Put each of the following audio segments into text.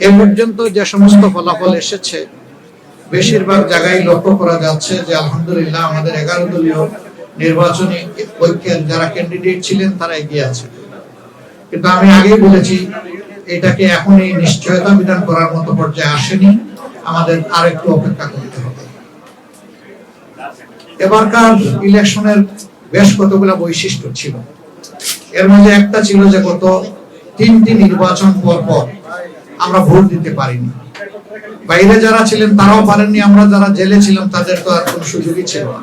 এ পর্যন্ত যে সমস্ত ফলাফল এসেছে বেশিরভাগ জায়গায় লক্ষ্য করা যাচ্ছে যে আলহামদুলিল্লাহ আমাদের 11 দলীয় নির্বাচনী ঐক্যের যারা ক্যান্ডিডেট ছিলেন তারা এগিয়ে আছে। কিন্তু আমি আগেই বলেছি এটাকে এখনই নিশ্চয়তা বিধান করার মতো পর্যায়ে আসেনি, আমাদের আরেকটু অপেক্ষা করতে হবে। এবারকার ইলেকশনের বেশ কতগুলো বৈশিষ্ট্য ছিল। এর মধ্যে একটা ছিল যে গত 3টি নির্বাচন পর পর আমরা ভোট দিতে পারিনি। বাইরে যারা ছিলেন তারাও পারেননি, আমরা যারা জেলে ছিলাম তাদের তো আর কোনো সুযোগই ছিল না।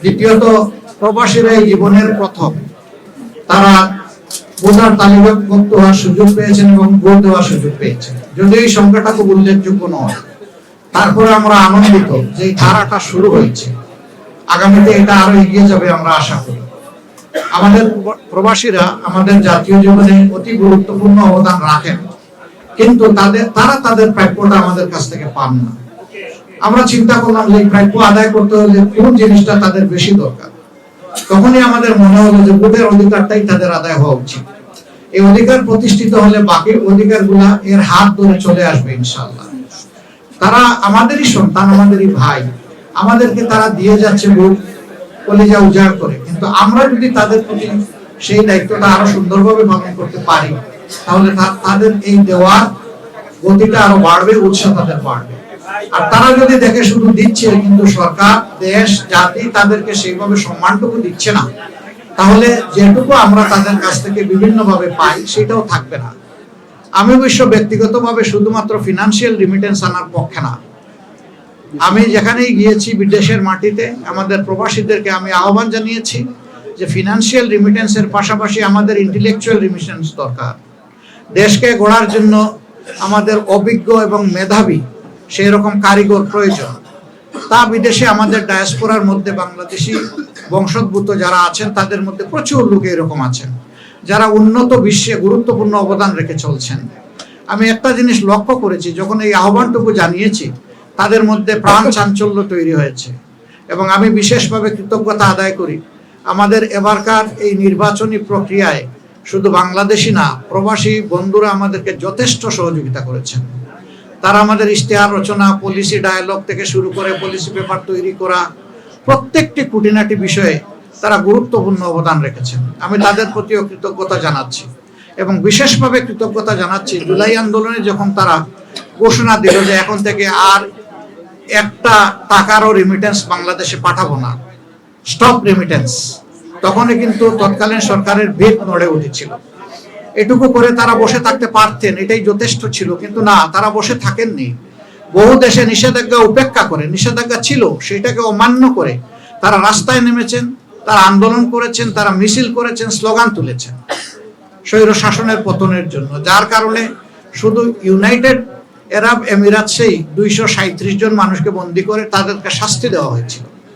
দ্বিতীয়ত, প্রবাসীরা এই জীবনের প্রথম তারা ভোটার তালিকাভুক্ত হওয়ার সুযোগ পেয়েছেন এবং ভোট দেওয়ার সুযোগ পেয়েছেন। যদিও এই সংখ্যাটা খুব উল্লেখযোগ্য নয়, তারপরে আমরা আনন্দিত যে এই ধারাটা শুরু হয়েছে। আগামীতে এটা আরো এগিয়ে যাবে আমরা আশা করি। আমাদের প্রবাসীরা আমাদের জাতীয় জীবনে অতি গুরুত্বপূর্ণ অবদান রাখেন, কিন্তু তারা তাদের প্রাপ্যটা আমাদের কাছ থেকে পান না। আমরা চিন্তা করলাম যে প্রাপ্য আদায় করতে হলে কোন জিনিসটা তাদের বেশি দরকার। তখনই আমাদের মনে হলো যে ভোটের অধিকারটাই তাদের আদায় হওয়া উচিত। এই অধিকার প্রতিষ্ঠিত হলে বাকি অধিকারগুলা এর হাত ধরে চলে আসবে ইনশাআল্লাহ। তারা আমাদেরই সন্তান, আমাদেরই ভাই, আমাদেরকে তারা দিয়ে যাচ্ছে ভোট কলিজা উজাড় করে। কিন্তু আমরা যদি তাদের প্রতি সেই দায়িত্বটা আরো সুন্দরভাবে পালন করতে পারি তাহলে তাদের এই দেওয়ার গতিটা আরো বাড়বে, উৎসাহ তাদের বাড়বে। আর তারা যদি দেখে শুধু দিচ্ছে কিন্তু সরকার, দেশ, জাতি তাদেরকে সেইভাবে সম্মানটুকু দিচ্ছে না, তাহলে যেটুকু আমরা তাদের কাছ থেকে বিভিন্ন ভাবে পাই সেটাও থাকবে না। আমি অবশ্য ব্যক্তিগতভাবে শুধুমাত্র ফিনান্সিয়াল রিমিটেন্স আনার পক্ষে না। আমি যেখানেই গিয়েছি বিদেশের মাটিতে আমাদের প্রবাসীদেরকে আমি আহ্বান জানিয়েছি যে ফিনান্সিয়াল রিমিটেন্সের পাশাপাশি আমাদের ইন্টেলেকচুয়াল রিমিটেন্স দরকার। দেশকে গড়ার জন্য আমাদের অভিজ্ঞ এবং মেধাবী সেই রকম কারিগর প্রয়োজন। তা বিদেশে আমাদের ডায়াসপোরার মধ্যে বাংলাদেশি বংশোদ্ভূত যারা আছেন তাদের মধ্যে প্রচুর লোক এরকম আছেন যারা উন্নত বিশ্বে গুরুত্বপূর্ণ অবদান রেখে চলছেন। আমি একটা জিনিস লক্ষ্য করেছি, যখন এই আহ্বানটুকু জানিয়েছি তাদের মধ্যে প্রাণ চাঞ্চল্য তৈরি হয়েছে এবং আমি বিশেষভাবে কৃতজ্ঞতা আদায় করি। আমাদের এবারকার এই নির্বাচনী প্রক্রিয়ায় শুধু বাংলাদেশি না, প্রবাসী বন্ধুরা আমাদেরকে যথেষ্ট সহযোগিতা করেছেন। তারা আমাদের ইশতেহার রচনা, পলিসি ডায়ালগ থেকে শুরু করে পলিসি পেপার তৈরি করা প্রত্যেকটি খুঁটিনাটি বিষয়ে তারা গুরুত্বপূর্ণ অবদান রেখেছেন। আমি তাদের প্রতিও কৃতজ্ঞতা জানাচ্ছি এবং বিশেষভাবে কৃতজ্ঞতা জানাচ্ছি জুলাই আন্দোলনে যখন তারা ঘোষণা দিল যে এখন থেকে আর একটা টাকারও রিমিটেন্স বাংলাদেশে পাঠাবো না, স্টপ রিমিটেন্স, তখনই কিন্তু তৎকালীন সরকারের ভিত নড়ে উঠেছিল। এটুকু করে তারা বসে থাকতে পারতেন, এটাই যথেষ্ট ছিল, কিন্তু না, তারা বসে থাকেননি। বহু দেশে নিষেধাজ্ঞা উপেক্ষা করে, নিষেধাজ্ঞা ছিল সেটাকে অমান্য করে তারা রাস্তায় নেমেছেন, তারা আন্দোলন করেছেন, তারা মিছিল করেছেন, স্লোগান তুলেছেন স্বৈর শাসনের পতনের জন্য। যার কারণে শুধু ইউনাইটেড আরব এমিরাতসেই 237 জন মানুষকে বন্দী করে তাদেরকে শাস্তি দেওয়া হয়েছিল।